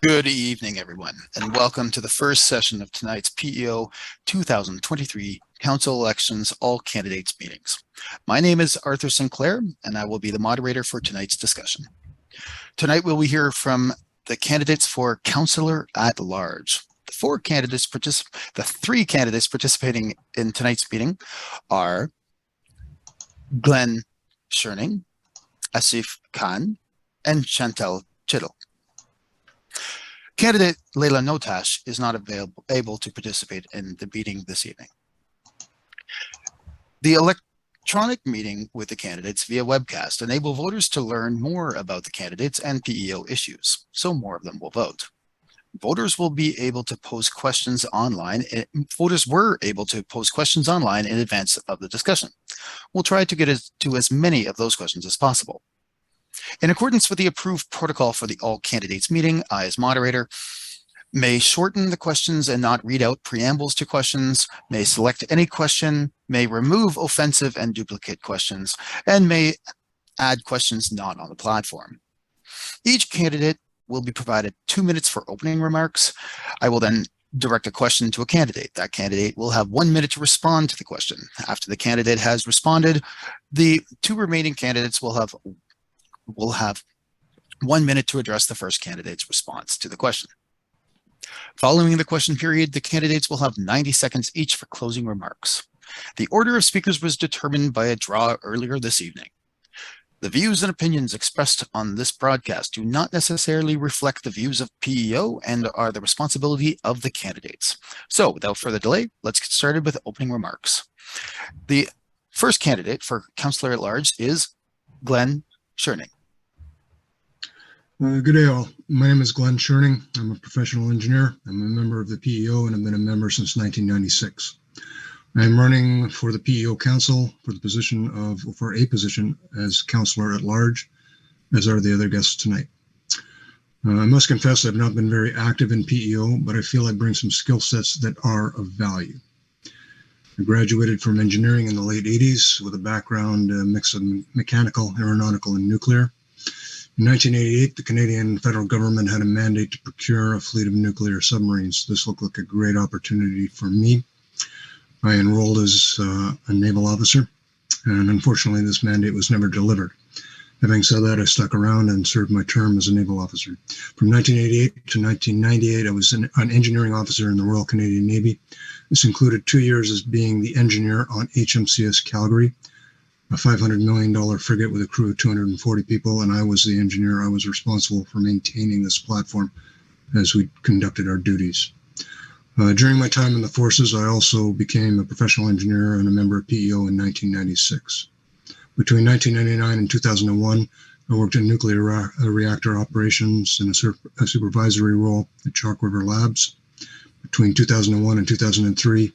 Good evening, everyone, and welcome to the first session of tonight's PEO 2023 Council Elections All Candidates meetings. My name is Arthur Sinclair, and I will be the moderator for tonight's discussion. Tonight, we'll hear from the candidates for Councillor at Large. The three candidates participating in tonight's meeting are Glenn Scherning, Asif Khan, and Chantal Chittle. Candidate Leila Notash is not able to participate in the meeting this evening. The electronic meeting with the candidates via webcast enable voters to learn more about the candidates and PEO issues, so more of them will vote. Voters will be able to post questions online. Voters were able to post questions online in advance of the discussion. We'll try to get to as many of those questions as possible. In accordance with the approved protocol for the all candidates meeting, I, as moderator, may shorten the questions and not read out preambles to questions, may select any question, may remove offensive and duplicate questions, and may add questions not on the platform. Each candidate will be provided 2 minutes for opening remarks. I will then direct a question to a candidate. That candidate will have 1 minute to respond to the question. After the candidate has responded, the two remaining candidates will have 1 minute to address the first candidate's response to the question. Following the question period, the candidates will have 90 seconds each for closing remarks. The order of speakers was determined by a draw earlier this evening. The views and opinions expressed on this broadcast do not necessarily reflect the views of PEO and are the responsibility of the candidates. So without further delay, let's get started with opening remarks. The first candidate for Councillor at Large is Glenn Scherning. Good day, all. My name is Glenn Scherning. I'm a professional engineer. I'm a member of the PEO and I've been a member since 1996. I am running for the PEO Council for a position as Councillor at Large, as are the other guests tonight. I must confess I've not been very active in PEO, but I feel I bring some skill sets that are of value. I graduated from engineering in the late 80s with a background mix of mechanical, aeronautical, and nuclear. In 1988, the Canadian federal government had a mandate to procure a fleet of nuclear submarines. This looked like a great opportunity for me. I enrolled as a naval officer, and unfortunately, this mandate was never delivered. Having said that, I stuck around and served my term as a naval officer. From 1988 to 1998, I was an engineering officer in the Royal Canadian Navy. This included 2 years as being the engineer on HMCS Calgary, a $500 million frigate with a crew of 240 people, and I was the engineer. I was responsible for maintaining this platform as we conducted our duties. During my time in the forces, I also became a professional engineer and a member of PEO in 1996. Between 1999 and 2001, I worked in nuclear reactor operations in a supervisory role at Chalk River Labs. Between 2001 and 2003,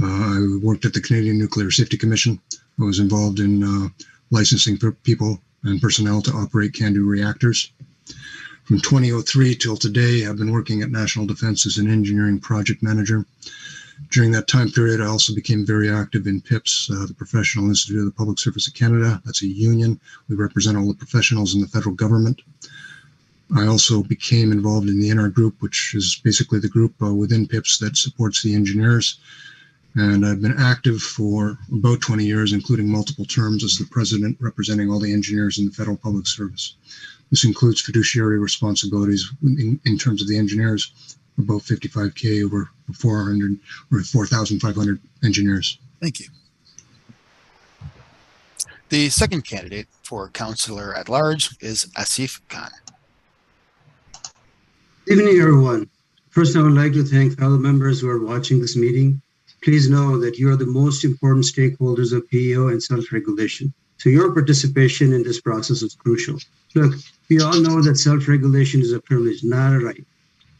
I worked at the Canadian Nuclear Safety Commission. I was involved in licensing people and personnel to operate CANDU reactors. From 2003 till today, I've been working at National Defence as an engineering project manager. During that time period, I also became very active in PIPS, the Professional Institute of the Public Service of Canada. That's a union. We represent all the professionals in the federal government. I also became involved in the NR Group, which is basically the group within PIPS that supports the engineers. And I've been active for about 20 years, including multiple terms as the president representing all the engineers in the federal public service. This includes fiduciary responsibilities in terms of the engineers, about 55K over 400 or 4,500 engineers. Thank you. The second candidate for Councillor at Large is Asif Khan. Good evening, everyone. First, I would like to thank fellow members who are watching this meeting. Please know that you are the most important stakeholders of PEO and self-regulation. So your participation in this process is crucial. Look, we all know that self-regulation is a privilege, not a right.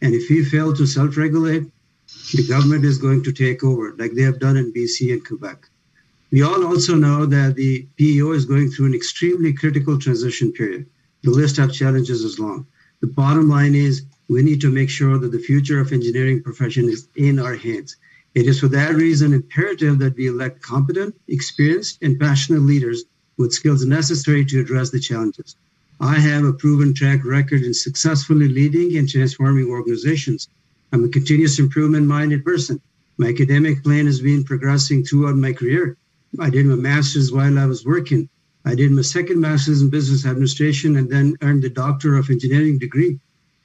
And if we fail to self-regulate, the government is going to take over, like they have done in BC and Quebec. We all also know that the PEO is going through an extremely critical transition period. The list of challenges is long. The bottom line is we need to make sure that the future of engineering profession is in our hands. It is for that reason imperative that we elect competent, experienced, and passionate leaders with skills necessary to address the challenges. I have a proven track record in successfully leading and transforming organizations. I'm a continuous improvement-minded person. My academic plan has been progressing throughout my career. I did my master's while I was working. I did my second master's in business administration and then earned the Doctor of Engineering degree.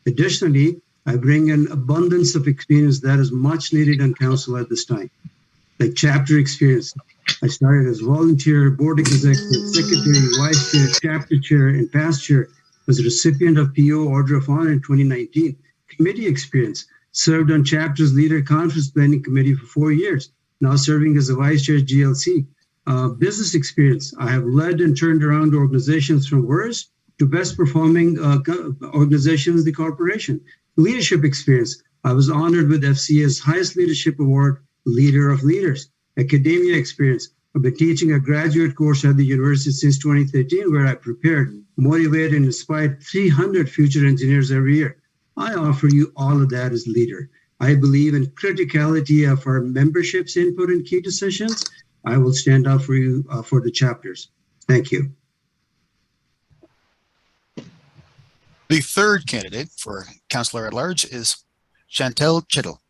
Additionally, I bring an abundance of experience that is much needed on council at this time, like chapter experience. I started as volunteer, board executive, secretary, vice chair, chapter chair, and past chair. Was a recipient of PO Order of Honor in 2019. Committee experience. Served on chapter's leader conference planning committee for 4 years. Now serving as a vice chair GLC. Business experience. I have led and turned around organizations from worst to best performing organizations in the corporation. Leadership experience. I was honored with FCA's highest leadership award, Leader of Leaders. Academia experience. I've been teaching a graduate course at the university since 2013, where I prepared, motivated, and inspired 300 future engineers every year. I offer you all of that as leader. I believe in criticality of our membership's input in key decisions. I will stand up for you for the chapters. Thank you. The third candidate for Councillor at Large is Chantel Chittle.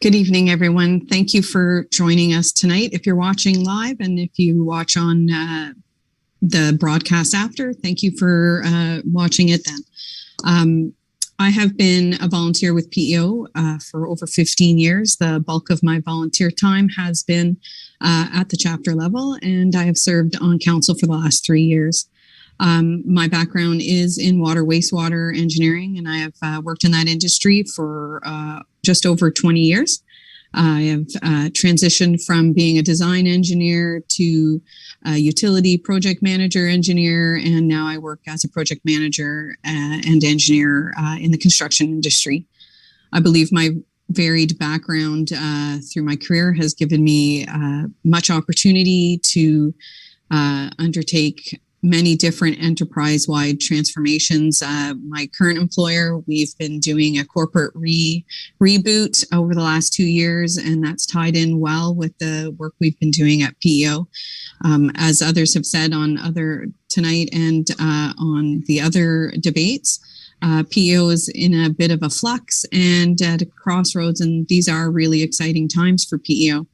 Good evening, everyone. Thank you for joining us tonight. If you're watching live and if you watch on the broadcast after, thank you for watching it then. I have been a volunteer with PEO for over 15 years. The bulk of my volunteer time has been at the chapter level, and I have served on council for the last 3 years. My background is in water wastewater engineering, and I have worked in that industry for just over 20 years. I have transitioned from being a design engineer to a utility project manager engineer, and now I work as a project manager and engineer in the construction industry. I believe my varied background through my career has given me much opportunity to undertake many different enterprise-wide transformations. My current employer, we've been doing a corporate reboot over the last 2 years, and that's tied in well with the work we've been doing at PEO. As others have said on tonight and on the other debates, PEO is in a bit of a flux and at a crossroads, and these are really exciting times for PEO.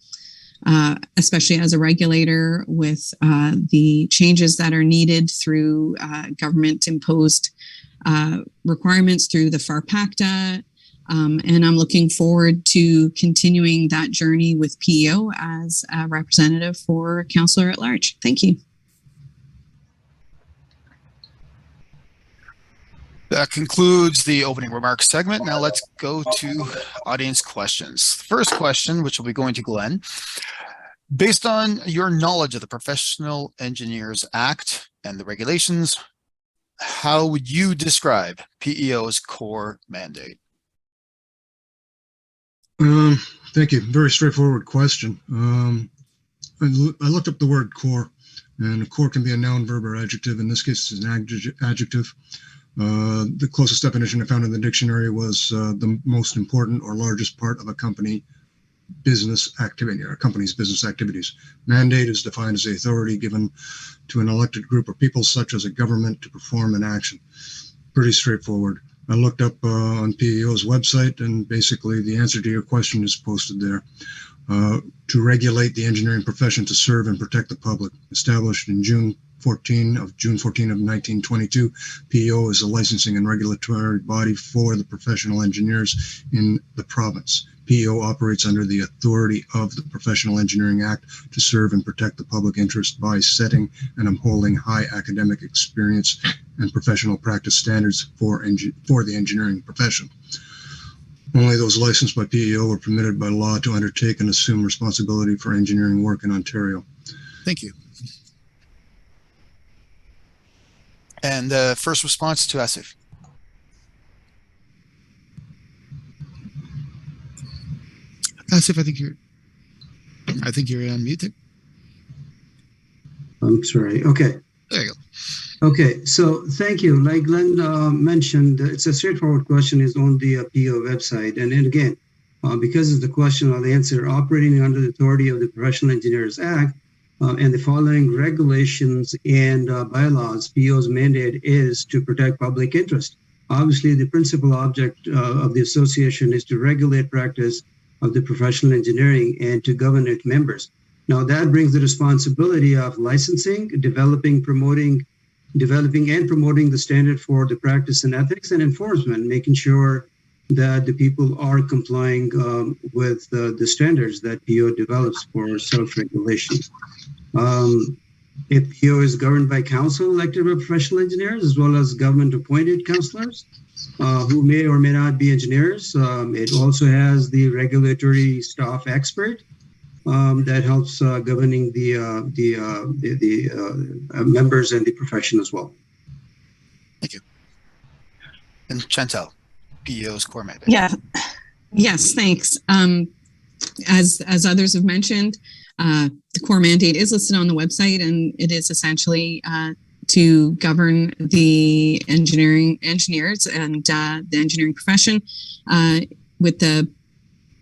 Especially as a regulator with the changes that are needed through government-imposed requirements through the FAR-PACTA. And I'm looking forward to continuing that journey with PEO as a representative for Councillor at Large. Thank you. That concludes the opening remarks segment. Now let's go to audience questions. First question, which will be going to Glenn. Based on your knowledge of the Professional Engineers Act and the regulations, how would you describe PEO's core mandate? Thank you. Very straightforward question. I looked up the word core, and core can be a noun, verb, or adjective. In this case, it's an adjective. The closest definition I found in the dictionary was the most important or largest part of a company business activity, or a company's business activities. Mandate is defined as the authority given to an elected group of people, such as a government, to perform an action. Pretty straightforward. I looked up on PEO's website, and basically the answer to your question is posted there. To regulate the engineering profession, to serve and protect the public. Established in June 14 of 1922, PEO is a licensing and regulatory body for the professional engineers in the province. PEO operates under the authority of the Professional Engineering Act to serve and protect the public interest by setting and upholding high academic experience and professional practice standards for the engineering profession. Only those licensed by PEO are permitted by law to undertake and assume responsibility for engineering work in Ontario. Thank you. And first response to Asif. Asif, I think you're on mute. I'm sorry. Okay. There you go. Okay, so thank you. Like Glenn mentioned, it's a straightforward question. Is on the PEO website. And then again, because of the question, I'll answer. Operating under the authority of the Professional Engineers Act, and the following regulations and bylaws, PEO's mandate is to protect public interest. Obviously, the principal object of the association is to regulate practice of the professional engineering and to govern its members. Now, that brings the responsibility of licensing, developing and promoting the standard for the practice and ethics, and enforcement, making sure that the people are complying with the standards that PEO develops for self-regulation. PEO is governed by council elected by professional engineers, as well as government-appointed councillors who may or may not be engineers. It also has the regulatory staff expert that helps governing the members and the profession as well. Thank you. And Chantal, PEO's core mandate. Yeah. Yes, thanks. As others have mentioned, the core mandate is listed on the website, and it is essentially to govern the engineers and the engineering profession with the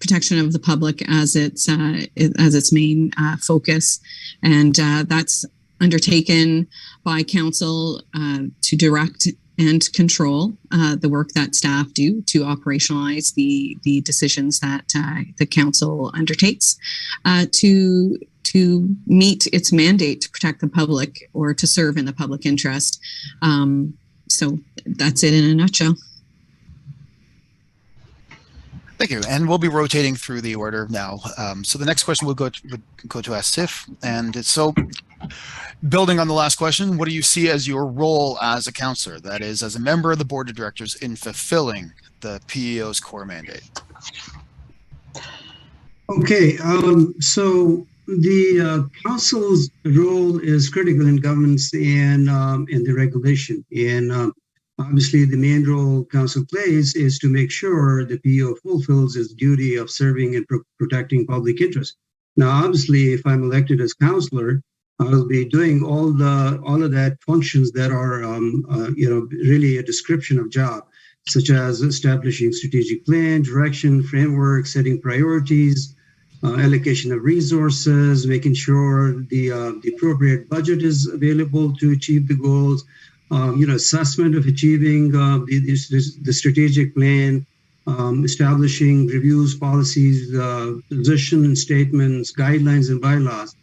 protection of the public as its main focus, and that's undertaken by council to direct and control the work that staff do to operationalize the decisions that the council undertakes to meet its mandate to protect the public or to serve in the public interest. So that's it in a nutshell. Thank you. And we'll be rotating through the order now. So the next question would go to Asif. And it's so building on the last question, what do you see as your role as a councillor, that is, as a member of the board of directors, in fulfilling the PEO's core mandate? Okay, so the council's role is critical in governance and in the regulation. And obviously, the main role council plays is to make sure the PEO fulfills its duty of serving and protecting public interest. Now, obviously, if I'm elected as councillor, I'll be doing all of that functions that are, really a description of job, such as establishing strategic plan, direction, framework, setting priorities, allocation of resources, making sure the appropriate budget is available to achieve the goals, assessment of achieving the strategic plan, establishing reviews, policies, position and statements, guidelines and bylaws,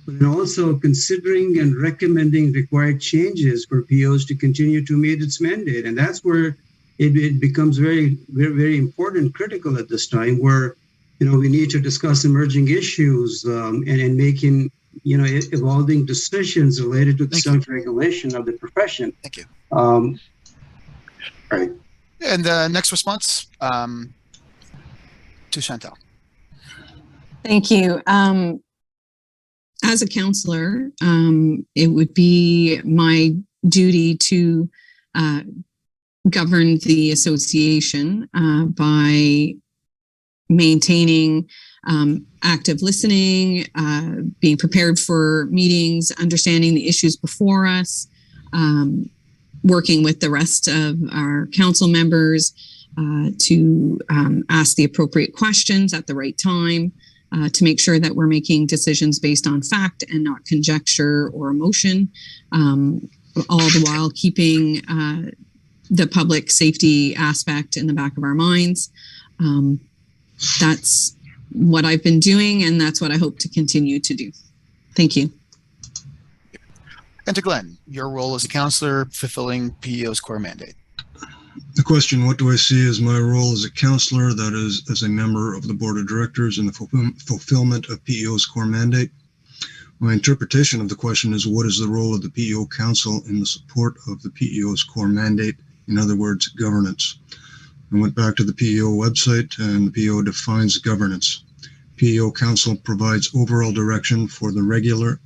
and also considering and recommending required changes for PEOs to continue to meet its mandate. And that's where it becomes very, very, very important, critical at this time, where we need to discuss emerging issues and making evolving decisions related to the self-regulation of the profession. Thank you. Right. And the next response to Chantal. Thank you. As a councillor, it would be my duty to govern the association by maintaining active listening, being prepared for meetings, understanding the issues before us, working with the rest of our council members to ask the appropriate questions at the right time, to make sure that we're making decisions based on fact and not conjecture or emotion, all the while keeping the public safety aspect in the back of our minds. That's what I've been doing, and that's what I hope to continue to do. Thank you. And to Glenn, your role as a councillor fulfilling PEO's core mandate. The question, what do I see as my role as a councillor, that is, as a member of the board of directors in the fulfillment of PEO's core mandate? My interpretation of the question is, what is the role of the PEO council in the support of the PEO's core mandate? In other words, governance. I went back to the PEO website, and the PEO defines governance. PEO council provides overall direction for the regulator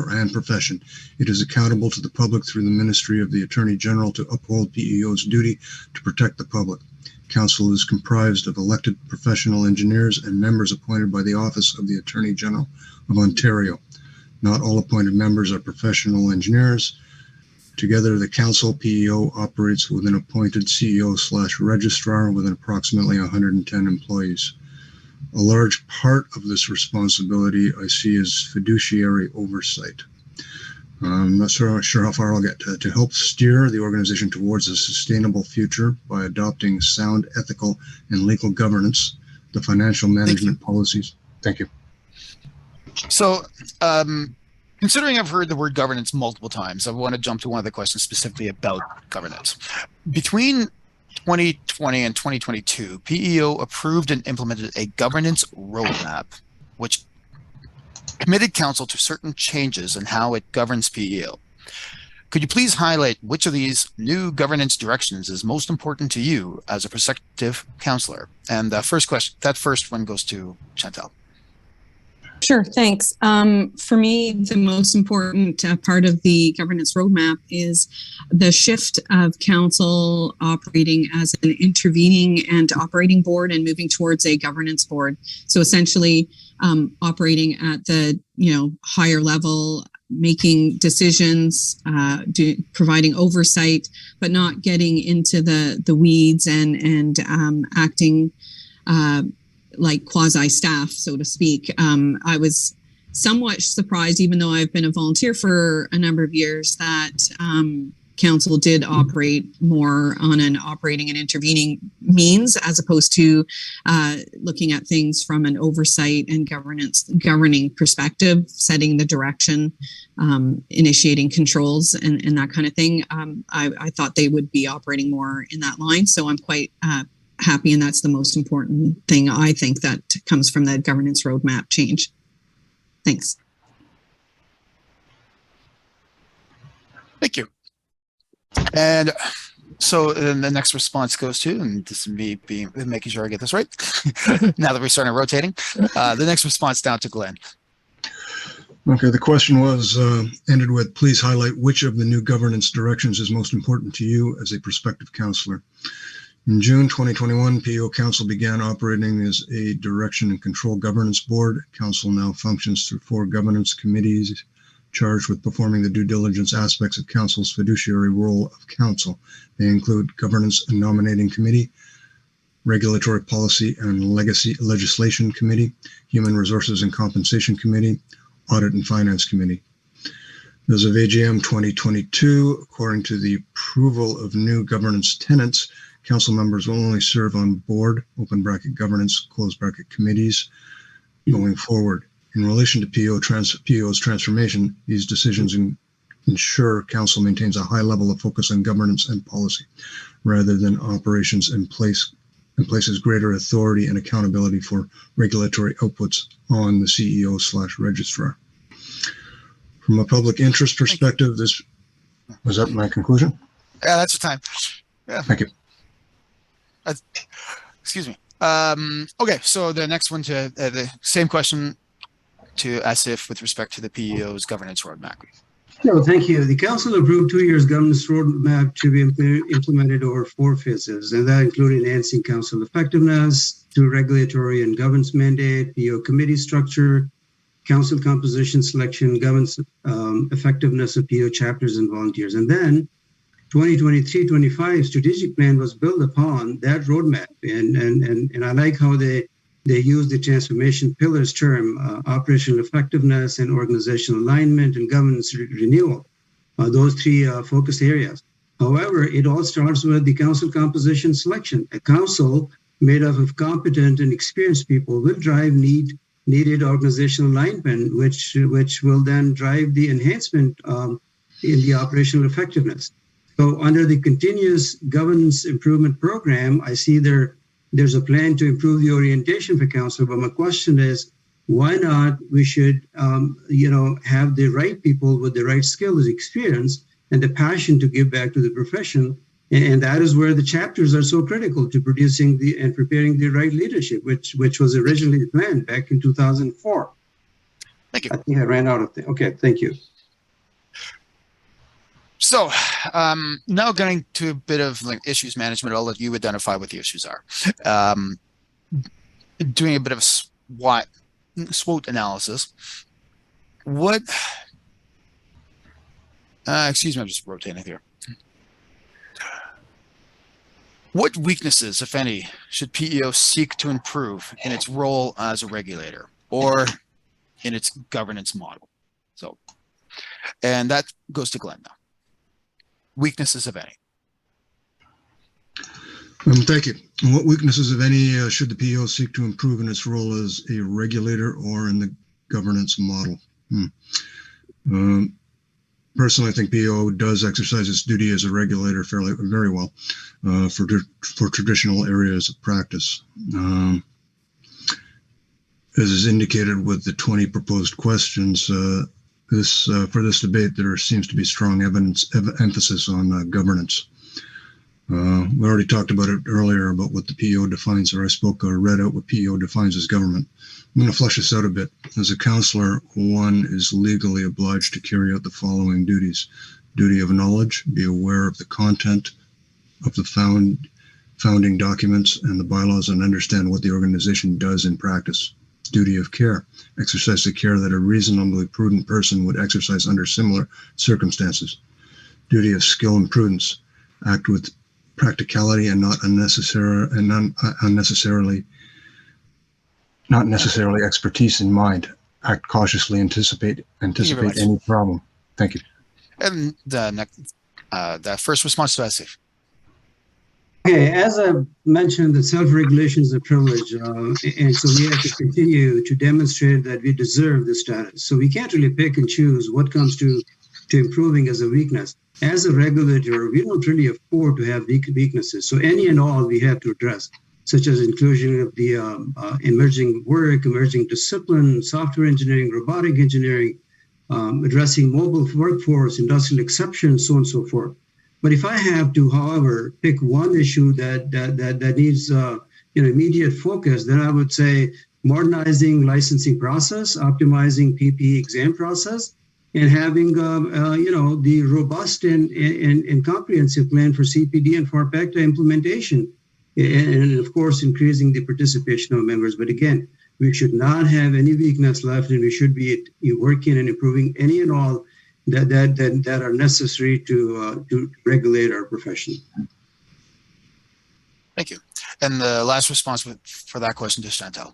and profession. It is accountable to the public through the Ministry of the Attorney General to uphold PEO's duty to protect the public. Council is comprised of elected professional engineers and members appointed by the Office of the Attorney General of Ontario. Not all appointed members are professional engineers. Together, the council PEO operates with an appointed CEO/registrar with approximately 110 employees. A large part of this responsibility I see as fiduciary oversight. I'm not sure how far I'll get to help steer the organization towards a sustainable future by adopting sound ethical and legal governance, the financial management policies. Thank you. So, considering I've heard the word governance multiple times, I want to jump to one of the questions specifically about governance. Between 2020 and 2022, PEO approved and implemented a governance roadmap, which committed council to certain changes in how it governs PEO. Could you please highlight which of these new governance directions is most important to you as a prospective councillor? And that first one goes to Chantal. Sure, thanks. For me, the most important part of the governance roadmap is the shift of council operating as an intervening and operating board and moving towards a governance board. So essentially, operating at the higher level, making decisions, providing oversight, but not getting into the weeds and acting like quasi staff, so to speak. I was somewhat surprised, even though I've been a volunteer for a number of years, that council did operate more on an operating and intervening means, as opposed to looking at things from an oversight and governing perspective, setting the direction, initiating controls and that kind of thing. I thought they would be operating more in that line. So I'm quite happy, and that's the most important thing I think that comes from the governance roadmap change. Thanks. Thank you. And so then the next response goes to, and this is me making sure I get this right, now that we're starting rotating, the next response down to Glenn. Okay, the question was ended with, please highlight which of the new governance directions is most important to you as a prospective councillor. In June 2021, PEO Council began operating as a direction and control governance board. Council now functions through 4 governance committees charged with performing the due diligence aspects of Council's fiduciary role of council. They include Governance and Nominating Committee, Regulatory Policy and Legislation Committee, Human Resources and Compensation Committee, Audit and Finance Committee. As of AGM 2022, according to the approval of new governance tenets, council members will only serve on board, open bracket governance, close bracket committees going forward. In relation to PEO's transformation, these decisions ensure council maintains a high level of focus on governance and policy, rather than operations, and places greater authority and accountability for regulatory outputs on the CEO/registrar. From a public interest perspective, was that my conclusion? Yeah, that's the time. Yeah. Thank you. Excuse me. Okay, so the next one to the same question to Asif with respect to the PEO's governance roadmap. No, thank you. The council approved 2 years governance roadmap to be implemented over 4 phases, and that included enhancing council effectiveness through regulatory and governance mandate, PEO committee structure, council composition selection, governance effectiveness of PEO chapters and volunteers. And then 2023-25 strategic plan was built upon that roadmap. And I like how they use the transformation pillars term, operational effectiveness and organizational alignment and governance renewal, those 3 focus areas. However, it all starts with the council composition selection. A council made up of competent and experienced people will drive needed organizational alignment, which will then drive the enhancement in the operational effectiveness. So under the continuous governance improvement program, I see there's a plan to improve the orientation for council, but my question is, why not we should have the right people with the right skills, experience, and the passion to give back to the profession. And that is where the chapters are so critical to producing and preparing the right leadership, which was originally planned back in 2004. Thank you. I think I ran out of things. Okay, thank you. So now getting to a bit of issues management, I'll let you identify what the issues are. Doing a bit of SWOT analysis. Excuse me, I'm just rotating here. What weaknesses, if any, should PEO seek to improve in its role as a regulator or in its governance model? So, and that goes to Glenn now. Weaknesses, if any. Thank you. What weaknesses, if any, should the PEO seek to improve in its role as a regulator or in the governance model? Personally, I think PEO does exercise its duty as a regulator very well for traditional areas of practice. As is indicated with the 20 proposed questions, for this debate, there seems to be strong emphasis on governance. We already talked about it earlier about what the PEO defines, or I read out what PEO defines as government. I'm going to flesh this out a bit. As a councillor, one is legally obliged to carry out the following duties. Duty of knowledge, be aware of the content of the founding documents and the bylaws and understand what the organization does in practice. Duty of care, exercise the care that a reasonably prudent person would exercise under similar circumstances. Duty of skill and prudence, act with practicality and not necessarily expertise in mind. Act cautiously, anticipate any problem. Thank you. And the first response to Asif. Okay, as I mentioned, that self-regulation is a privilege, and so we have to continue to demonstrate that we deserve this status. So we can't really pick and choose what comes to improving as a weakness. As a regulator, we don't really afford to have weaknesses. So any and all we have to address, such as inclusion of the emerging work, emerging discipline, software engineering, robotic engineering, addressing mobile workforce, industrial exceptions, so on and so forth. But if I have to, however, pick one issue that needs immediate focus, then I would say modernizing licensing process, optimizing PPE exam process, and having the robust and comprehensive plan for CPD and for PACTA implementation, and of course increasing the participation of members. But again, we should not have any weakness left, and we should be working and improving any and all that are necessary to regulate our profession. Thank you. And the last response for that question to Chantal.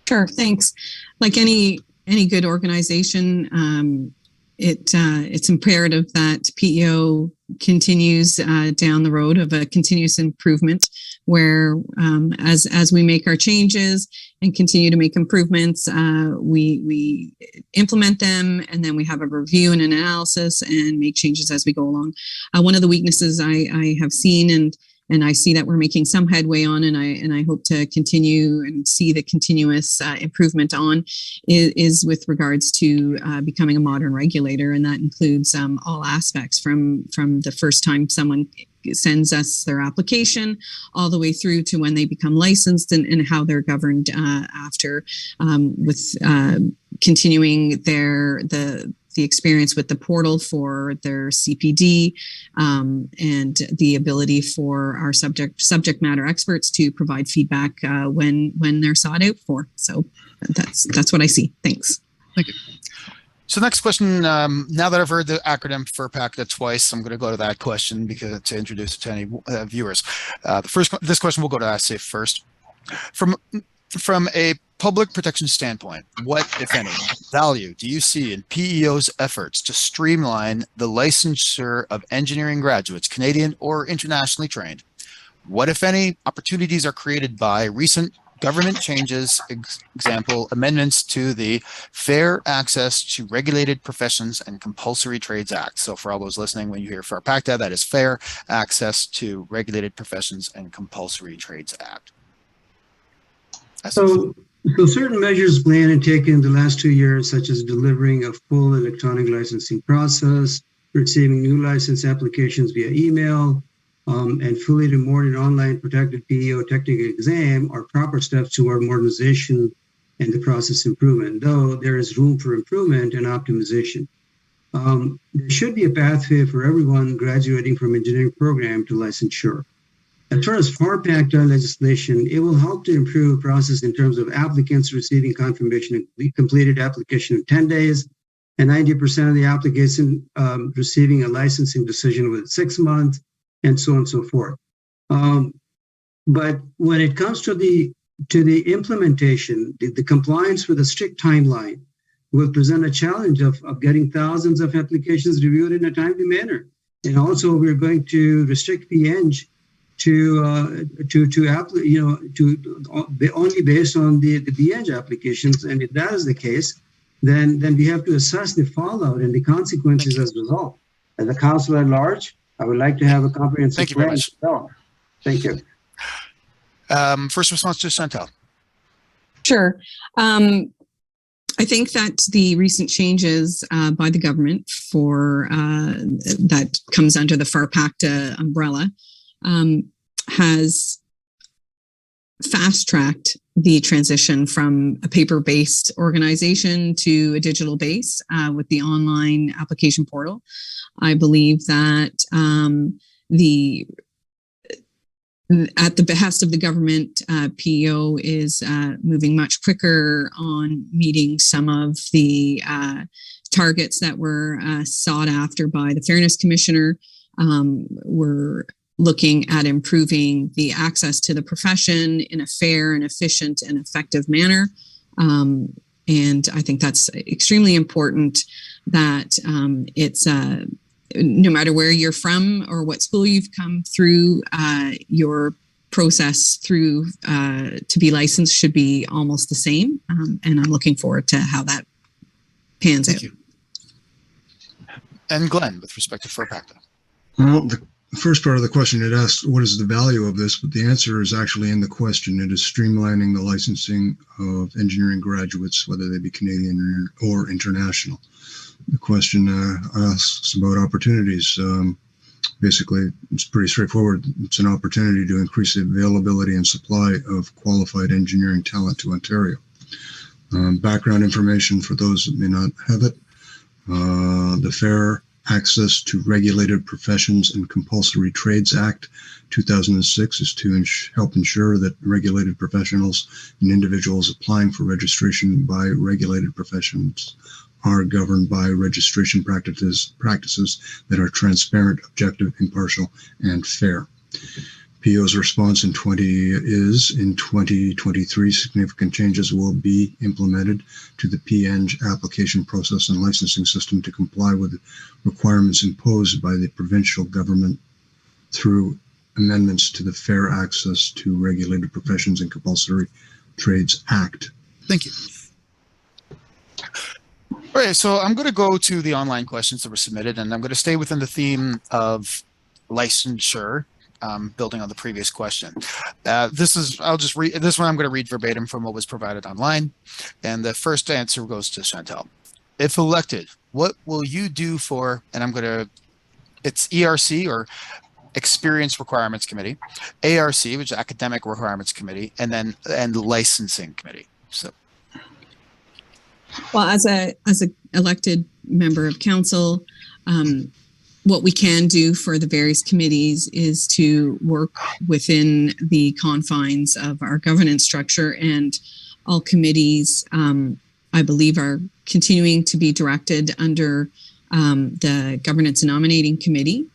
Sure, thanks. Like any good organization, it's imperative that PEO continues down the road of a continuous improvement, where as we make our changes and continue to make improvements, we implement them, and then we have a review and an analysis and make changes as we go along. One of the weaknesses I have seen, and I see that we're making some headway on, and I hope to continue and see the continuous improvement on, is with regards to becoming a modern regulator, and that includes all aspects from the first time someone sends us their application all the way through to when they become licensed, and how they're governed after, with continuing the experience with the portal for their CPD, and the ability for our subject matter experts to provide feedback when they're sought out for. So that's what I see. Thanks. Thank you. So next question, now that I've heard the acronym for PACTA twice, I'm going to go to that question because to introduce it to any viewers. This question will go to Asif first. From a public protection standpoint, what, if any, value do you see in PEO's efforts to streamline the licensure of engineering graduates, Canadian or internationally trained? What, if any, opportunities are created by recent government changes, example, amendments to the Fair Access to Regulated Professions and Compulsory Trades Act? So for all those listening, when you hear FAR PACTA, that is Fair Access to Regulated Professions and Compulsory Trades Act. So certain measures planned and taken in the last 2 years, such as delivering a full electronic licensing process, receiving new license applications via email, and fully remote and online protected PEO technical exam, are proper steps toward modernization and the process improvement, though there is room for improvement and optimization. There should be a pathway for everyone graduating from engineering program to licensure. As far as FAR PACTA legislation, it will help to improve process in terms of applicants receiving confirmation of completed application in 10 days, and 90% of the applicants receiving a licensing decision within 6 months, and so on and so forth. But when it comes to the implementation, the compliance with a strict timeline will present a challenge of getting thousands of applications reviewed in a timely manner. And also, we're going to restrict PNG to only based on the PNG applications. And if that is the case, then we have to assess the fallout and the consequences as a result. As a councillor at large, I would like to have a comprehensive plan. Thank you. First response to Chantal. Sure. I think that the recent changes by the government for that comes under the FAR-PACTA umbrella has fast-tracked the transition from a paper-based organization to a digital base with the online application portal. I believe that at the behest of the government, PEO is moving much quicker on meeting some of the targets that were sought after by the Fairness Commissioner. We're looking at improving the access to the profession in a fair and efficient and effective manner. And I think that's extremely important that it's no matter where you're from or what school you've come through, your process through to be licensed should be almost the same. And I'm looking forward to how that pans out. You. And Glenn, with respect to FAR-PACTA. Well, the first part of the question, it asks, what is the value of this? But the answer is actually in the question. It is streamlining the licensing of engineering graduates, whether they be Canadian or international. The question asks about opportunities. Basically, it's pretty straightforward. It's an opportunity to increase the availability and supply of qualified engineering talent to Ontario. Background information for those that may not have it. The Fair Access to Regulated Professions and Compulsory Trades Act 2006 is to help ensure that regulated professionals and individuals applying for registration by regulated professions are governed by registration practices that are transparent, objective, impartial, and fair. PEO's response in 2023, significant changes will be implemented to the PNG application process and licensing system to comply with requirements imposed by the provincial government through amendments to the Fair Access to Regulated Professions and Compulsory Trades Act. Thank you. All right, so I'm going to go to the online questions that were submitted, and I'm going to stay within the theme of licensure, building on the previous question. I'll just read this one. I'm going to read verbatim from what was provided online, and the first answer goes to Chantal. If elected, what will you do for? And it's ERC, or Experience Requirements Committee, ARC, which is Academic Requirements Committee, and Licensing Committee. So. Well, as a elected member of council, what we can do for the various committees is to work within the confines of our governance structure, and all committees, I believe, are continuing to be directed under the Governance and Nominating Committee.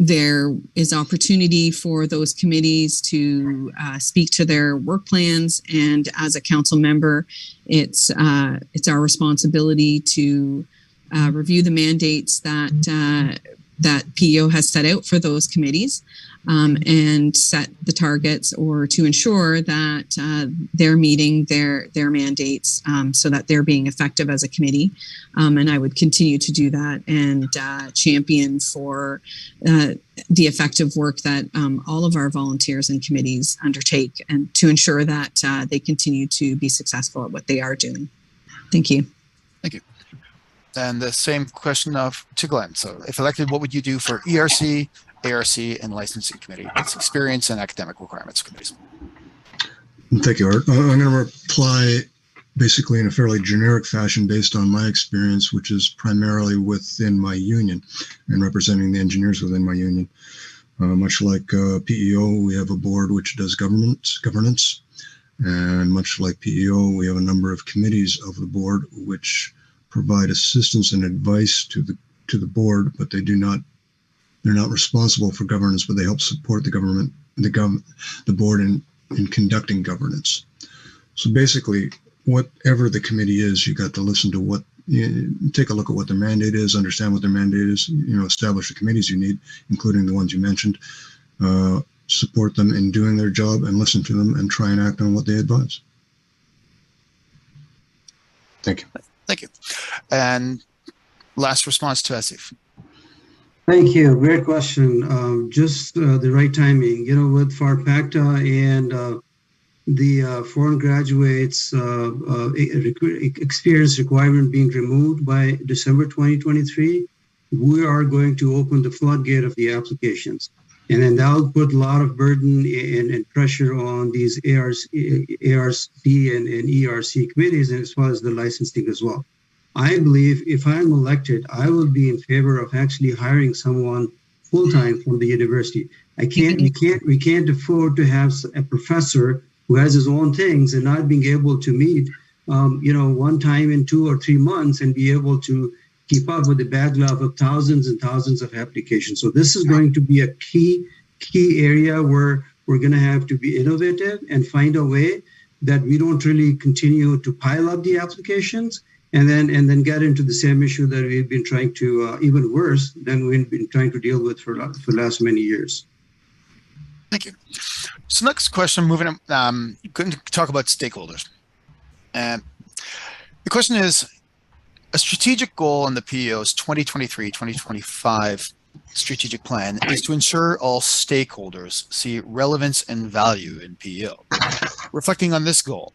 There is opportunity for those committees to speak to their work plans, and as a council member, it's our responsibility to review the mandates that PEO has set out for those committees, and set the targets, or to ensure that they're meeting their mandates, so that they're being effective as a committee. And I would continue to do that and champion for the effective work that all of our volunteers and committees undertake, and to ensure that they continue to be successful at what they are doing. Thank you. Thank you. And the same question to Glenn. So if elected, what would you do for ERC, ARC, and Licensing Committee? It's Experience and Academic Requirements Committees. Thank you, Art. I'm going to reply basically in a fairly generic fashion based on my experience, which is primarily within my union and representing the engineers within my union. Much like PEO, we have a board which does governance, and much like PEO, we have a number of committees of the board which provide assistance and advice to the board, but they do not They're not responsible for governance, but they help support the government, the board in conducting governance. So basically, whatever the committee is, you got to listen to take a look at what their mandate is, understand what their mandate is, establish the committees you need, including the ones you mentioned, support them in doing their job and listen to them and try and act on what they advise. Thank you. Thank you. And last response to Asif. Thank you. Great question. Just the right timing. With FARPACTA and the foreign graduates experience requirement being removed by December 2023, we are going to open the floodgate of the applications. And then that'll put a lot of burden and pressure on these ARC and ERC committees, and as well as the licensing as well. I believe if I'm elected, I will be in favor of actually hiring someone full-time from the university. We can't afford to have a professor who has his own things and not being able to meet, one time in 2 or 3 months and be able to keep up with the backlog of thousands and thousands of applications. So this is going to be a key area where we're going to have to be innovative and find a way that we don't really continue to pile up the applications and then get into the same issue that we've been trying to, even worse than we've been trying to deal with for the last many years. Thank you. So next question, moving on, going to talk about stakeholders. And the question is, a strategic goal in the PEO's 2023-2025 strategic plan is to ensure all stakeholders see relevance and value in PEO. Reflecting on this goal,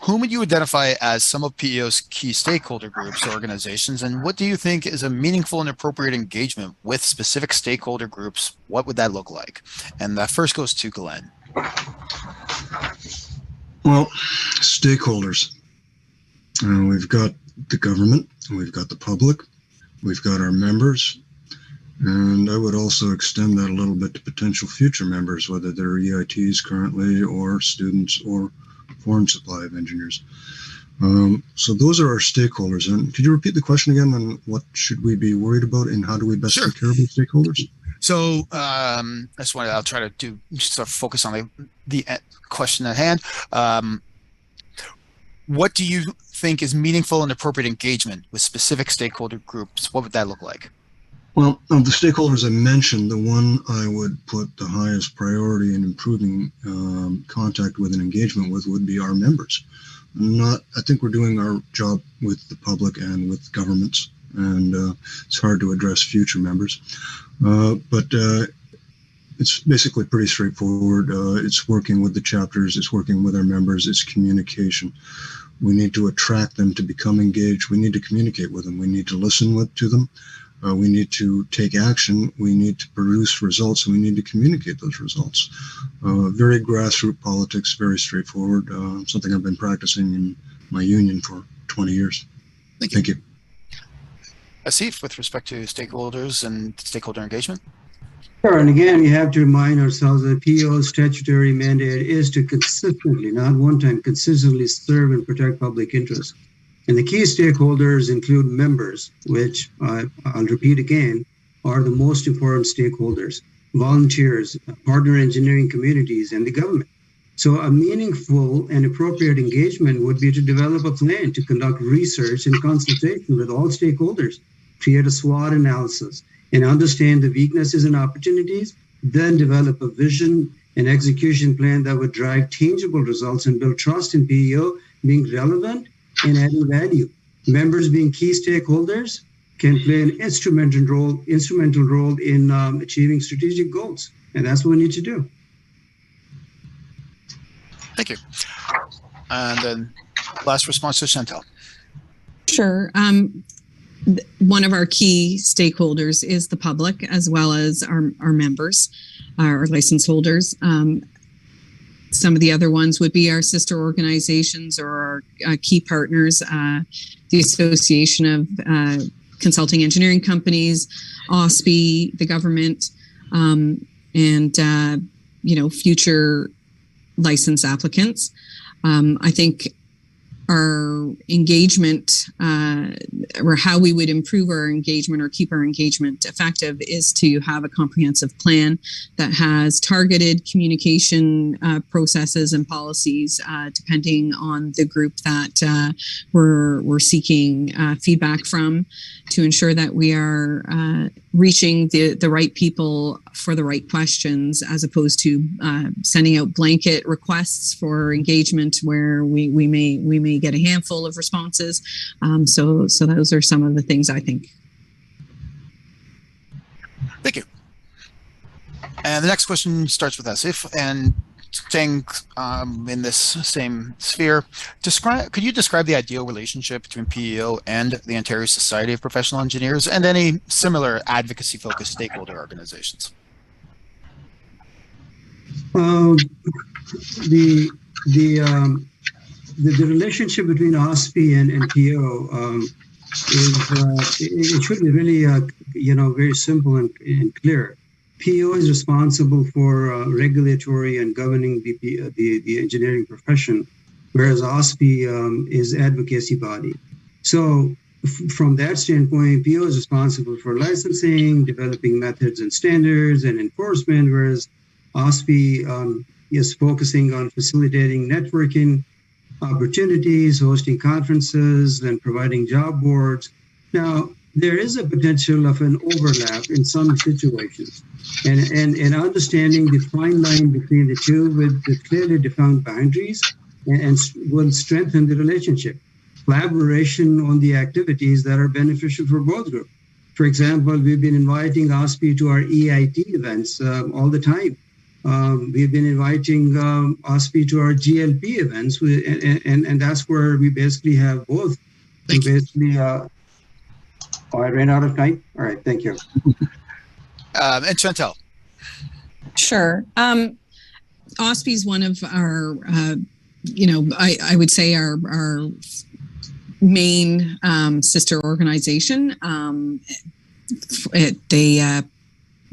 whom would you identify as some of PEO's key stakeholder groups or organizations, and what do you think is a meaningful and appropriate engagement with specific stakeholder groups? What would that look like? And that first goes to Glenn. Well, stakeholders. We've got the government, we've got the public, we've got our members, and I would also extend that a little bit to potential future members, whether they're EITs currently or students or foreign supply of engineers. So those are our stakeholders. And could you repeat the question again on what should we be worried about and how do we best take care of these stakeholders? So that's what I'll try to do, sort of focus on the question at hand. What do you think is meaningful and appropriate engagement with specific stakeholder groups? What would that look like? Well, of the stakeholders I mentioned, the one I would put the highest priority in improving contact with and engagement with would be our members. I think we're doing our job with the public and with governments, and it's hard to address future members. But it's basically pretty straightforward. It's working with the chapters, it's working with our members, it's communication. We need to attract them to become engaged. We need to communicate with them. We need to listen to them. We need to take action. We need to produce results, and we need to communicate those results. Very grassroots politics, very straightforward. Something I've been practicing in my union for 20 years. Thank you. Asif, with respect to stakeholders and stakeholder engagement? Sure, and again, you have to remind ourselves that PEO's statutory mandate is to consistently, not one time, consistently serve and protect public interest. And the key stakeholders include members, which I'll repeat again, are the most important stakeholders, volunteers, partner engineering communities, and the government. So a meaningful and appropriate engagement would be to develop a plan to conduct research and consultation with all stakeholders, create a SWOT analysis, and understand the weaknesses and opportunities, then develop a vision and execution plan that would drive tangible results and build trust in PEO being relevant and adding value. Members being key stakeholders can play an instrumental role in achieving strategic goals. And that's what we need to do. Thank you. And then last response to Chantal. Sure. One of our key stakeholders is the public, as well as our members, our license holders. Some of the other ones would be our sister organizations or our key partners, the Association of Consulting Engineering Companies, OSPI, the government, and future license applicants. I think our engagement, or how we would improve our engagement or keep our engagement effective, is to have a comprehensive plan that has targeted communication processes and policies, depending on the group that we're seeking feedback from, to ensure that we are reaching the right people for the right questions, as opposed to sending out blanket requests for engagement where we may get a handful of responses. So those are some of the things I think. Thank you. And the next question starts with us. And staying in this same sphere, could you describe the ideal relationship between PEO and the Ontario Society of Professional Engineers and any similar advocacy-focused stakeholder organizations? The relationship between OSPI and PEO it should be really very simple and clear. PEO is responsible for regulatory and governing the engineering profession, whereas OSPI is advocacy body. So from that standpoint, PEO is responsible for licensing, developing methods and standards, and enforcement, whereas OSPI is focusing on facilitating networking opportunities, hosting conferences, and providing job boards. Now, there is a potential of an overlap in some situations, and understanding the fine line between the two with clearly defined boundaries and will strengthen the relationship. Collaboration on the activities that are beneficial for both groups. For example, we've been inviting OSPI to our EIT events all the time. We've been inviting OSPI to our GLP events, and that's where we basically have both. Thank you. I ran out of time. All right, thank you. And Chantal. Sure. OSPI is one of our, I would say our main sister organization. They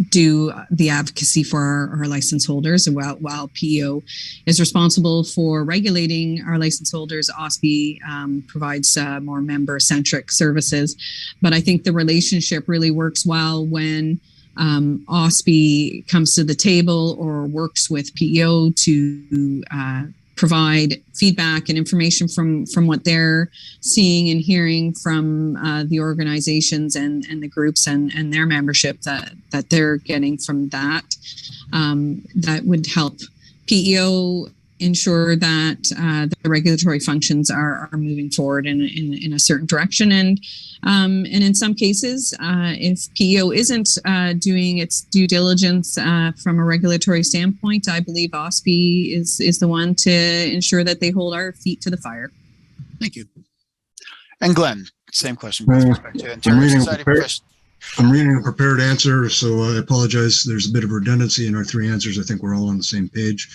do the advocacy for our license holders, while PEO is responsible for regulating our license holders. OSPI provides more member-centric services, but I think the relationship really works well when OSPI comes to the table or works with PEO to provide feedback and information from what they're seeing and hearing from the organizations and the groups and their membership that they're getting from that. That would help PEO ensure that the regulatory functions are moving forward in a certain direction. And in some cases, if PEO isn't doing its due diligence from a regulatory standpoint, I believe OSPI is the one to ensure that they hold our feet to the fire. Thank you. And Glenn, same question with respect to Ontario Society of Professional. I'm reading a prepared answer, so I apologize. There's a bit of redundancy in our three answers. I think we're all on the same page.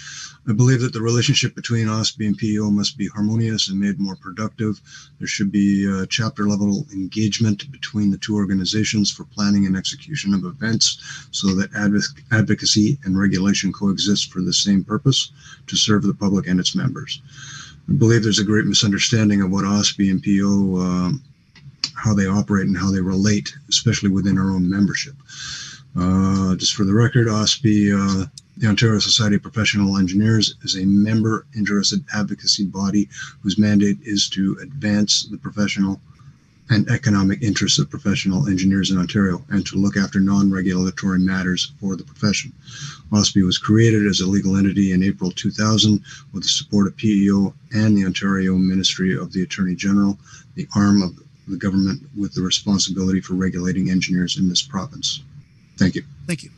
I believe that the relationship between OSPI and PEO must be harmonious and made more productive. There should be chapter-level engagement between the two organizations for planning and execution of events so that advocacy and regulation coexist for the same purpose, to serve the public and its members. I believe there's a great misunderstanding of what OSPI and PEO how they operate and how they relate, especially within our own membership. Just for the record, OSPI, the Ontario Society of Professional Engineers, is a member-interested advocacy body whose mandate is to advance the professional and economic interests of professional engineers in Ontario and to look after non-regulatory matters for the profession. OSPI was created as a legal entity in April 2000 with the support of PEO and the Ontario Ministry of the Attorney General, the arm of the government with the responsibility for regulating engineers in this province. Thank you. Thank you.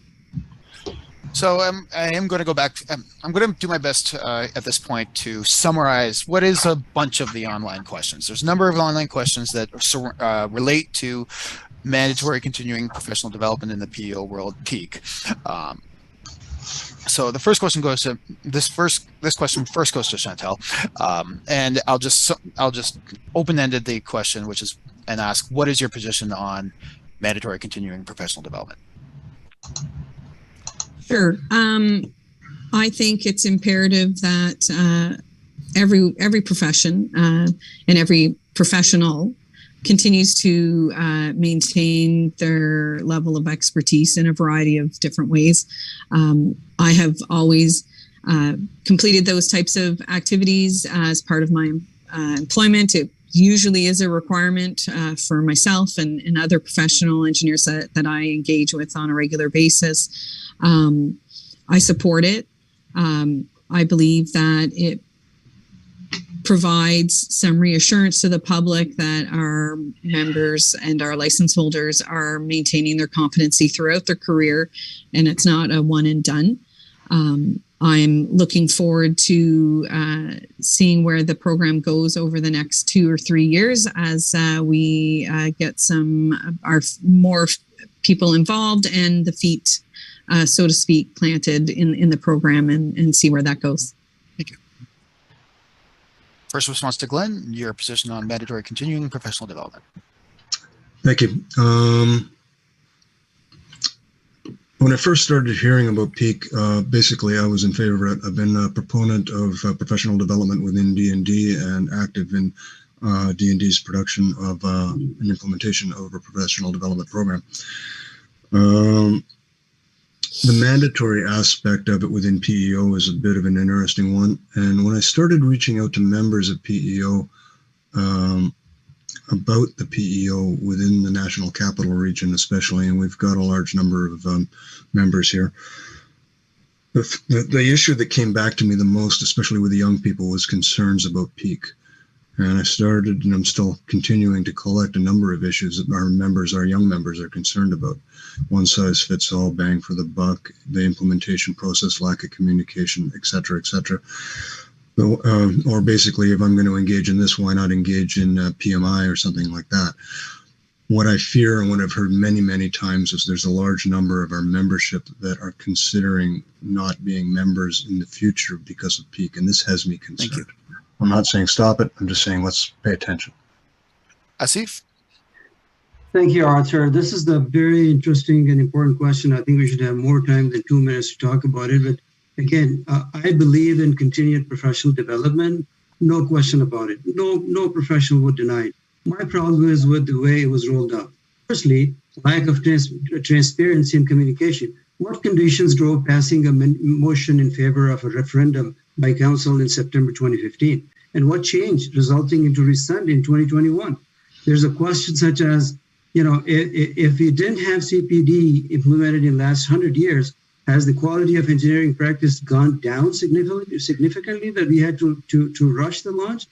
So I am going to go back. I'm going to do my best at this point to summarize what is a bunch of the online questions. There's a number of online questions that relate to mandatory continuing professional development in the PEO world, peak. So the first question goes to this question first goes to Chantal, and I'll just open-ended the question, which is, and ask, what is your position on mandatory continuing professional development? Sure. I think it's imperative that every profession and every professional continues to maintain their level of expertise in a variety of different ways. I have always completed those types of activities as part of my employment. It usually is a requirement for myself and other professional engineers that I engage with on a regular basis. I support it. I believe that it provides some reassurance to the public that our members and our license holders are maintaining their competency throughout their career, and it's not a one and done. I'm looking forward to seeing where the program goes over the next 2 or 3 years as we get more people involved and the feet, so to speak, planted in the program and see where that goes. Thank you. First response to Glenn, your position on mandatory continuing professional development. Thank you. When I first started hearing about PEAK, basically I was in favor of it. I've been a proponent of professional development within D&D and active in D&D's production of an implementation of a professional development program. The mandatory aspect of it within PEO is a bit of an interesting one. And when I started reaching out to members of PEO about the PEO within the National Capital Region especially, and we've got a large number of members here, the issue that came back to me the most, especially with the young people, was concerns about PEAK. And I started, and I'm still continuing to collect a number of issues that our young members are concerned about. One size fits all, bang for the buck, the implementation process, lack of communication, et cetera, et cetera. Or basically, if I'm going to engage in this, why not engage in PMI or something like that? What I fear and what I've heard many, many times is there's a large number of our membership that are considering not being members in the future because of PEAK, and this has me concerned. Thank you. I'm not saying stop it. I'm just saying let's pay attention. Asif? Thank you, Arthur. This is a very interesting and important question. I think we should have more time than 2 minutes to talk about it. But again, I believe in continued professional development. No question about it. No professional would deny it. My problem is with the way it was rolled out. Firstly, lack of transparency and communication. What conditions drove passing a motion in favor of a referendum by council in September 2015? And what changed resulting into rescind in 2021? There's a question such as, if we didn't have CPD implemented in the last 100 years, has the quality of engineering practice gone down significantly that we had to rush the launch?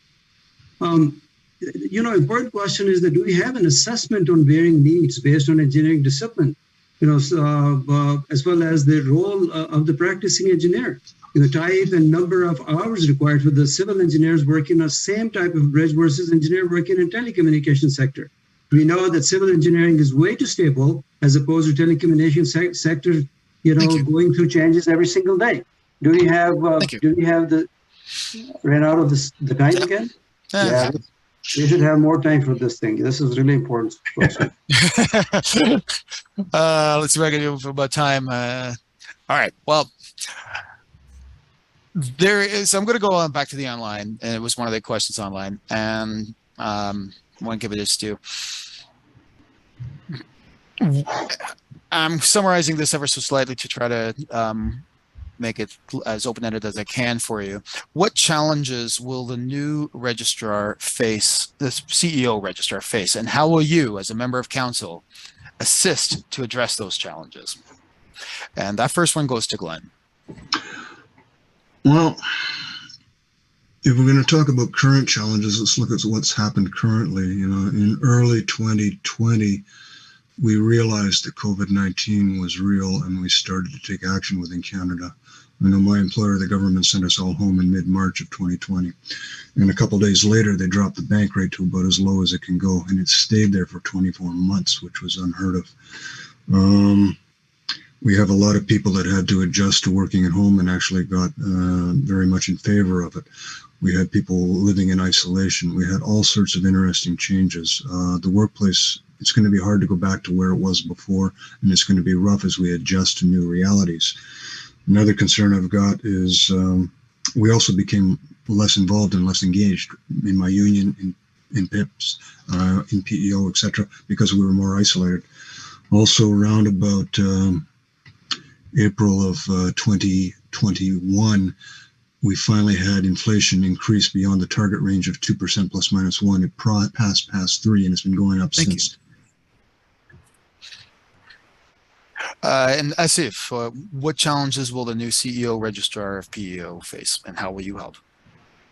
Important question is that do we have an assessment on varying needs based on engineering discipline? As well as the role of the practicing engineer, the type and number of hours required for the civil engineers working on the same type of bridge versus engineer working in telecommunication sector. We know that civil engineering is way too stable as opposed to telecommunication sector, going through changes every single day. Do we have ran out of the time again? Yeah. We should have more time for this thing. This is really important question. Let's see if I can do for about time. All right. Well, I'm going to go on back to the online, and it was one of the questions online, and I want to give it this to. I'm summarizing this ever so slightly to try to make it as open-ended as I can for you. What challenges will the new registrar face, the CEO registrar face, and how will you, as a member of council, assist to address those challenges? And that first one goes to Glenn. Well, if we're going to talk about current challenges, let's look at what's happened currently. In early 2020, we realized that COVID-19 was real, and we started to take action within Canada. I know my employer, the government, sent us all home in mid-March of 2020. And a couple of days later, they dropped the bank rate to about as low as it can go. And it stayed there for 24 months, which was unheard of. We have a lot of people that had to adjust to working at home and actually got very much in favor of it. We had people living in isolation. We had all sorts of interesting changes. The workplace, it's going to be hard to go back to where it was before, and it's going to be rough as we adjust to new realities. Another concern I've got is we also became less involved and less engaged in my union, in PIPs, in PEO, etc., because we were more isolated. Also, around about April of 2021, we finally had inflation increase beyond the target range of 2% plus minus 1. It passed past 3, and it's been going up since. And Asif, what challenges will the new CEO registrar of PEO face, and how will you help?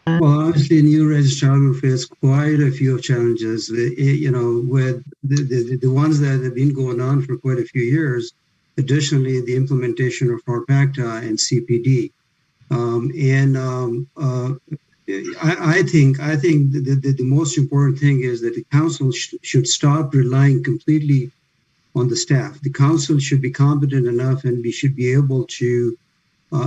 Well, obviously, new registrar will face quite a few challenges. You know, with the ones that have been going on for quite a few years. Additionally, the implementation of FARPACTA and CPD. I think the most important thing is that the council should stop relying completely on the staff. The council should be competent enough, and we should be able to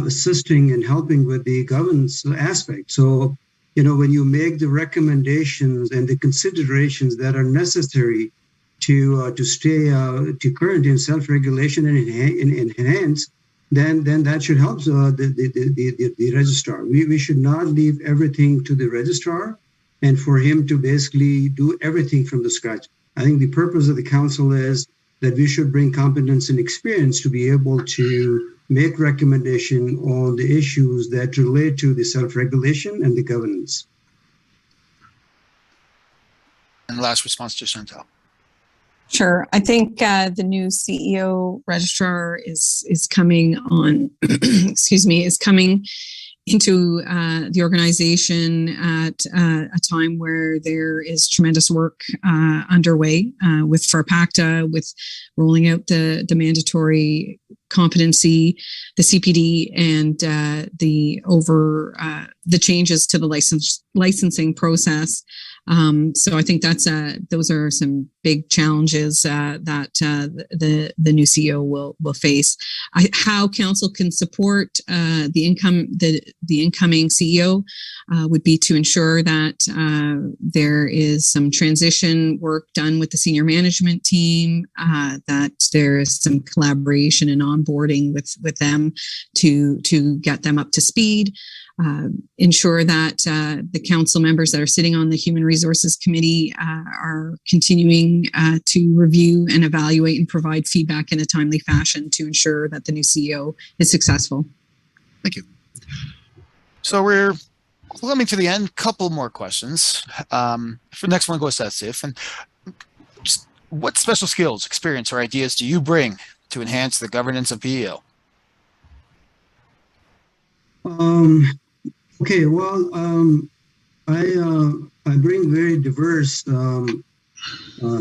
assisting and helping with the governance aspect. So, you know, when you make the recommendations and the considerations that are necessary to stay to current in self-regulation and enhance, then that should help the registrar. We should not leave everything to the registrar and for him to basically do everything from the scratch. I think the purpose of the council is that we should bring competence and experience to be able to make recommendation on the issues that relate to the self-regulation and the governance. And last response to Chantal. Sure. I think the new CEO registrar is coming on, is coming into the organization at a time where there is tremendous work underway with FARPACTA, with rolling out the mandatory competency, the CPD, and the changes to the licensing process. So I think those are some big challenges that the new CEO will face. How council can support the incoming CEO would be to ensure that there is some transition work done with the senior management team, that there is some collaboration and onboarding with them to get them up to speed. Ensure that the council members that are sitting on the Human Resources Committee are continuing to review and evaluate and provide feedback in a timely fashion to ensure that the new CEO is successful. Thank you. So we're coming to the end. Couple more questions. For the next one goes to Asif. And just what special skills, experience, or ideas do you bring to enhance the governance of PEO? Okay, well, I bring very diverse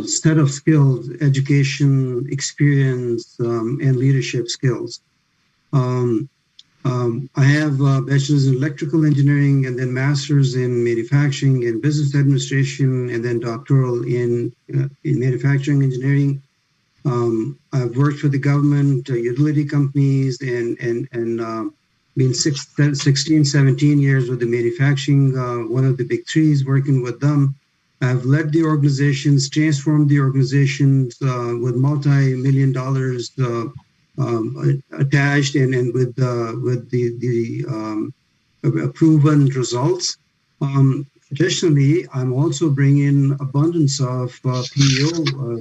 set of skills, education, experience, and leadership skills. I have a bachelor's in electrical engineering, and then master's in manufacturing and business administration, and then doctoral in manufacturing engineering. I've worked for the government, utility companies, and been 16, 17 years with the manufacturing, one of the big threes, working with them. I've led the organizations, transformed the organizations with multi-million dollars attached and with the proven results. Additionally, I'm also bringing abundance of PEO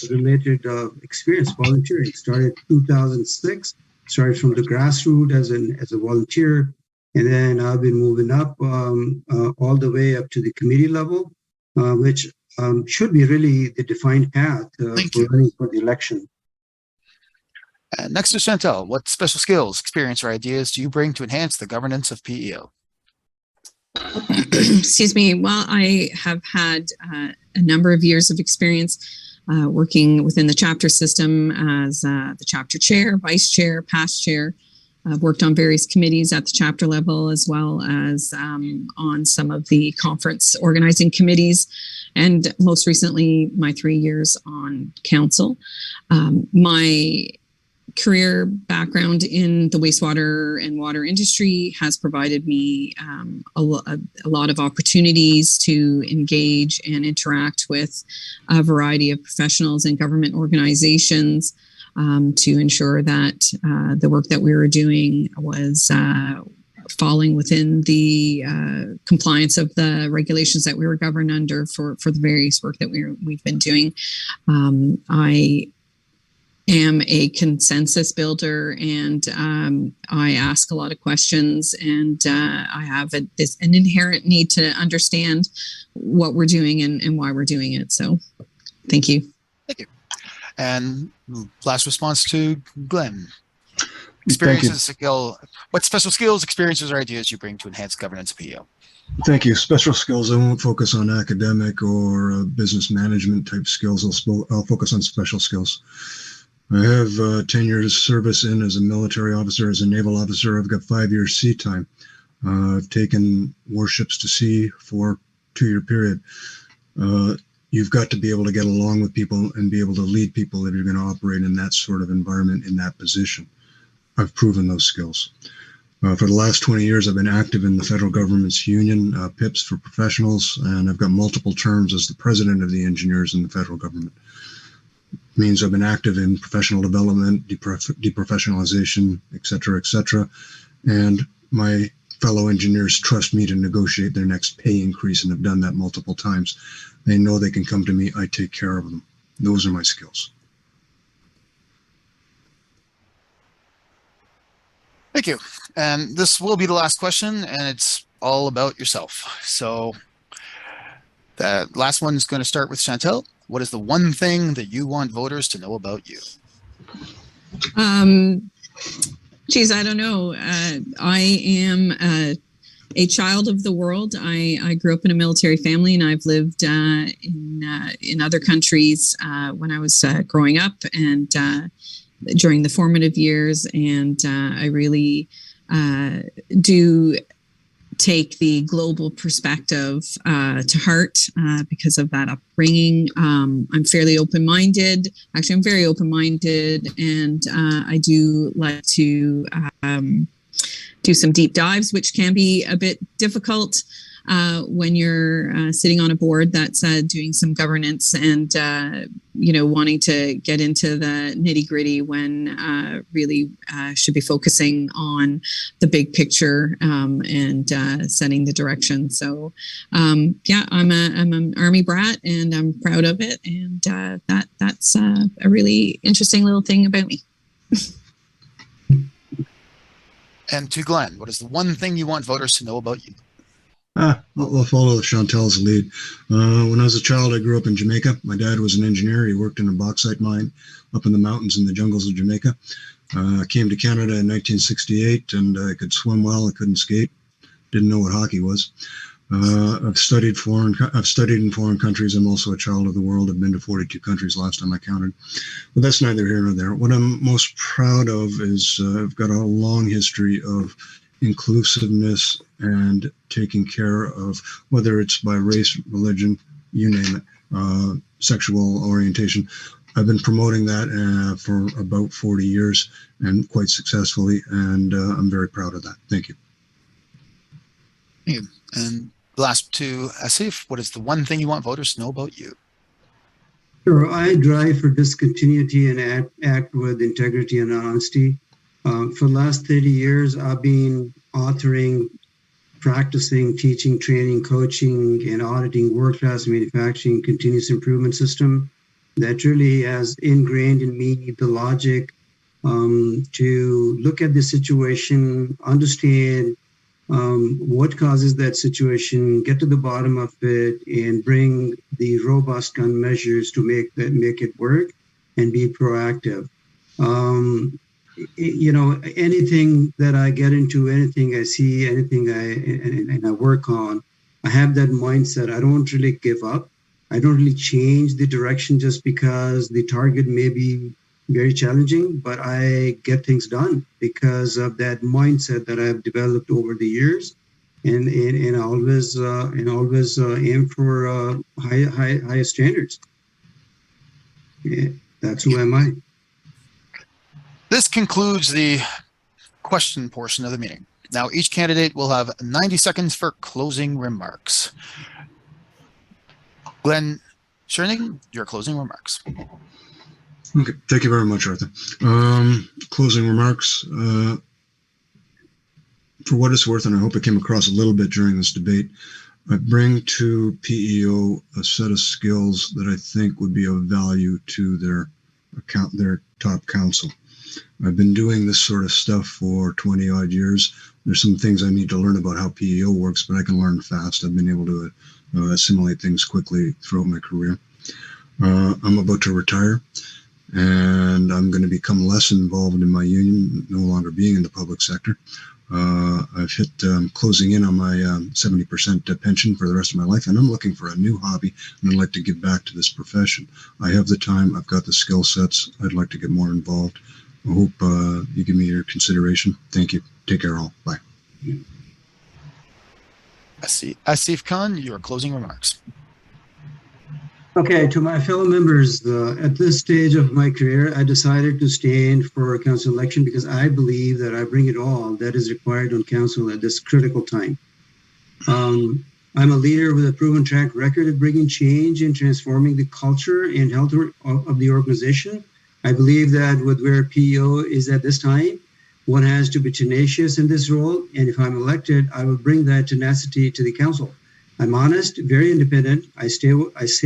related experience, volunteering. Started 2006. Started from the grassroots as a volunteer, and then I've been moving up all the way up to the committee level, which should be really the defined path for running for the election. Next to Chantal, what special skills, experience, or ideas do you bring to enhance the governance of PEO? Excuse me. Well, I have had a number of years of experience working within the chapter system as the chapter chair, vice chair, past chair. I've worked on various committees at the chapter level, as well as on some of the conference organizing committees, and most recently my 3 years on council. My career background in the wastewater and water industry has provided me a lot of opportunities to engage and interact with a variety of professionals and government organizations to ensure that the work that we were doing was falling within the compliance of the regulations that we were governed under for the various work that we've been doing. I am a consensus builder, and I ask a lot of questions, and I have an inherent need to understand what we're doing and why we're doing it. So thank you. Thank you. And last response to Glenn. Thank you. What special skills, experiences, or ideas you bring to enhance governance of PEO? Thank you. Special skills. I won't focus on academic or business management type skills. I'll focus on special skills. I have 10 years service as a military officer, as a naval officer. I've got 5 years sea time. I've taken warships to sea for a 2-year period. You've got to be able to get along with people and be able to lead people if you're going to operate in that sort of environment, in that position. I've proven those skills. For the last 20 years, I've been active in the federal government's union, PIPs for professionals, and I've got multiple terms as the president of the engineers in the federal government. It means I've been active in professional development, deprofessionalization, et cetera, and my fellow engineers trust me to negotiate their next pay increase, and have done that multiple times. They know they can come to me. I take care of them. Those are my skills. Thank you. And this will be the last question, and it's all about yourself. So that last one is going to start with Chantel. What is the one thing that you want voters to know about you? Geez, I don't know. I am a child of the world. I grew up in a military family, and I've lived in other countries when I was growing up, and during the formative years, and I really do take the global perspective to heart because of that upbringing. I'm fairly open-minded. Actually, I'm very open-minded, and I do like to do some deep dives, which can be a bit difficult when you're sitting on a board that's doing some governance and wanting to get into the nitty-gritty when really should be focusing on the big picture and setting the direction. So yeah, I'm an Army brat, and I'm proud of it, and that's a really interesting little thing about me. And to Glenn, what is the one thing you want voters to know about you? I'll follow Chantel's lead. When I was a child, I grew up in Jamaica. My dad was an engineer. He worked in a bauxite mine up in the mountains in the jungles of Jamaica. I came to Canada in 1968, and I could swim well. I couldn't skate. Didn't know what hockey was. I've studied in foreign countries. I'm also a child of the world. I've been to 42 countries last time I counted. But that's neither here nor there. What I'm most proud of is I've got a long history of inclusiveness and taking care of, whether it's by race, religion, you name it, sexual orientation. I've been promoting that for about 40 years, and quite successfully, and I'm very proud of that. Thank you. Thank you. And last to Asif, what is the one thing you want voters to know about you? Sure. I drive for discontinuity and act with integrity and honesty. For the last 30 years, I've been authoring, practicing, teaching, training, coaching, and auditing world-class manufacturing continuous improvement system that really has ingrained in me the logic to look at the situation, understand what causes that situation, get to the bottom of it, and bring the robust gun measures to make it work and be proactive. Anything that I get into, anything I see, anything I work on, I have that mindset. I don't really give up. I don't really change the direction just because the target may be very challenging, but I get things done because of that mindset that I've developed over the years, and always aim for higher standards. Yeah, that's who am I. This concludes the question portion of the meeting. Now, each candidate will have 90 seconds for closing remarks. Glenn Schoening, your closing remarks. Okay, thank you very much, Arthur. Closing remarks. for what it's worth, and I hope it came across a little bit during this debate, I bring to PEO a set of skills that I think would be of value to their top council. I've been doing this sort of stuff for 20 odd years. There's some things I need to learn about how PEO works, but I can learn fast. I've been able to assimilate things quickly throughout my career. I'm about to retire, and I'm going to become less involved in my union, no longer being in the public sector. I've hit closing in on my 70% pension for the rest of my life, and I'm looking for a new hobby, and I'd like to give back to this profession. I have the time. I've got the skill sets. I'd like to get more involved. I hope you give me your consideration. Thank you. Take care, all. Bye. Asif Khan, your closing remarks. Okay, to my fellow members, at this stage of my career, I decided to stand for council election because I believe that I bring it all that is required on council at this critical time. I'm a leader with a proven track record of bringing change and transforming the culture and health of the organization. I believe that with where PEO is at this time, one has to be tenacious in this role. And if I'm elected, I will bring that tenacity to the council. I'm honest, very independent. I say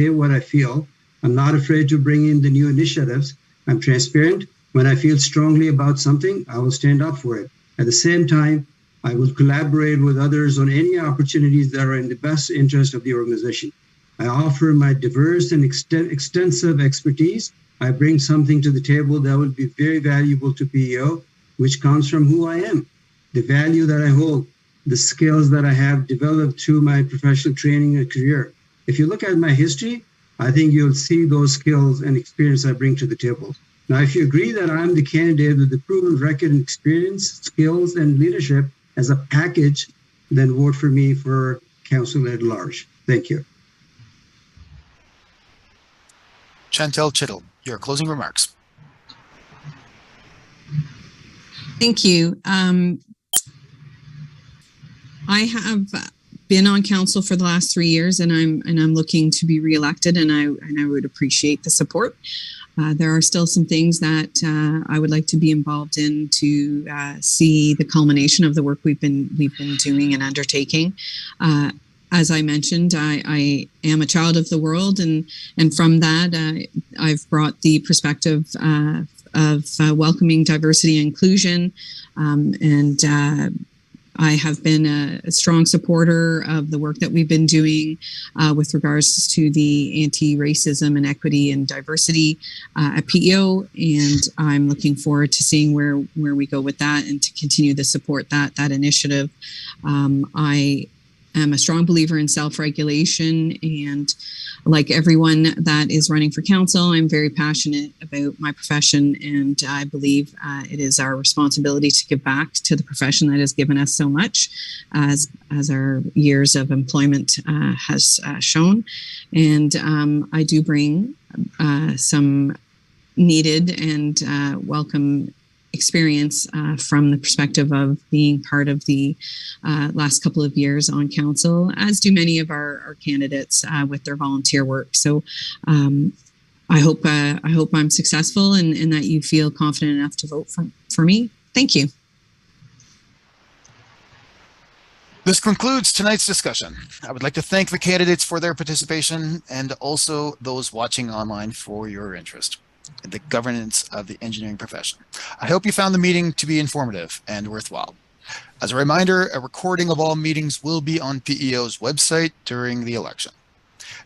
what I feel. I'm not afraid to bring in the new initiatives. I'm transparent. When I feel strongly about something, I will stand up for it. At the same time, I will collaborate with others on any opportunities that are in the best interest of the organization. I offer my diverse and extensive expertise. I bring something to the table that will be very valuable to PEO, which comes from who I am, the value that I hold, the skills that I have developed through my professional training and career. If you look at my history, I think you'll see those skills and experience I bring to the table. Now, if you agree that I'm the candidate with the proven record and experience, skills, and leadership as a package, then vote for me for council at large. Thank you. Chantel Chittle, your closing remarks. Thank you. I have been on council for the last 3 years, and I'm looking to be reelected, and I would appreciate the support. There are still some things that I would like to be involved in to see the culmination of the work we've been doing and undertaking. As I mentioned, I am a child of the world, and from that, I've brought the perspective of welcoming diversity and inclusion, and I have been a strong supporter of the work that we've been doing with regards to the anti-racism and equity and diversity at PEO, and I'm looking forward to seeing where we go with that and to continue to support that initiative. I am a strong believer in self-regulation, and like everyone that is running for council, I'm very passionate about my profession, and I believe it is our responsibility to give back to the profession that has given us so much, as our years of employment has shown. And I do bring some needed and welcome experience from the perspective of being part of the last couple of years on council, as do many of our candidates with their volunteer work. So I hope I'm successful and that you feel confident enough to vote for me. Thank you. This concludes tonight's discussion. I would like to thank the candidates for their participation and also those watching online for your interest in the governance of the engineering profession. I hope you found the meeting to be informative and worthwhile. As a reminder, a recording of all meetings will be on PEO's website during the election.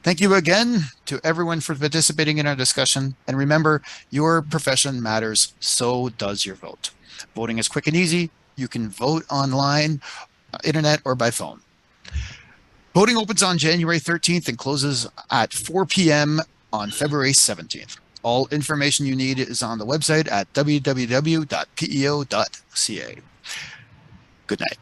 Thank you again to everyone for participating in our discussion. And remember, your profession matters, so does your vote. Voting is quick and easy. You can vote online, internet, or by phone. Voting opens on January 13th and closes at 4 p.m. on February 17th. All information you need is on the website at www.peo.ca. Good night.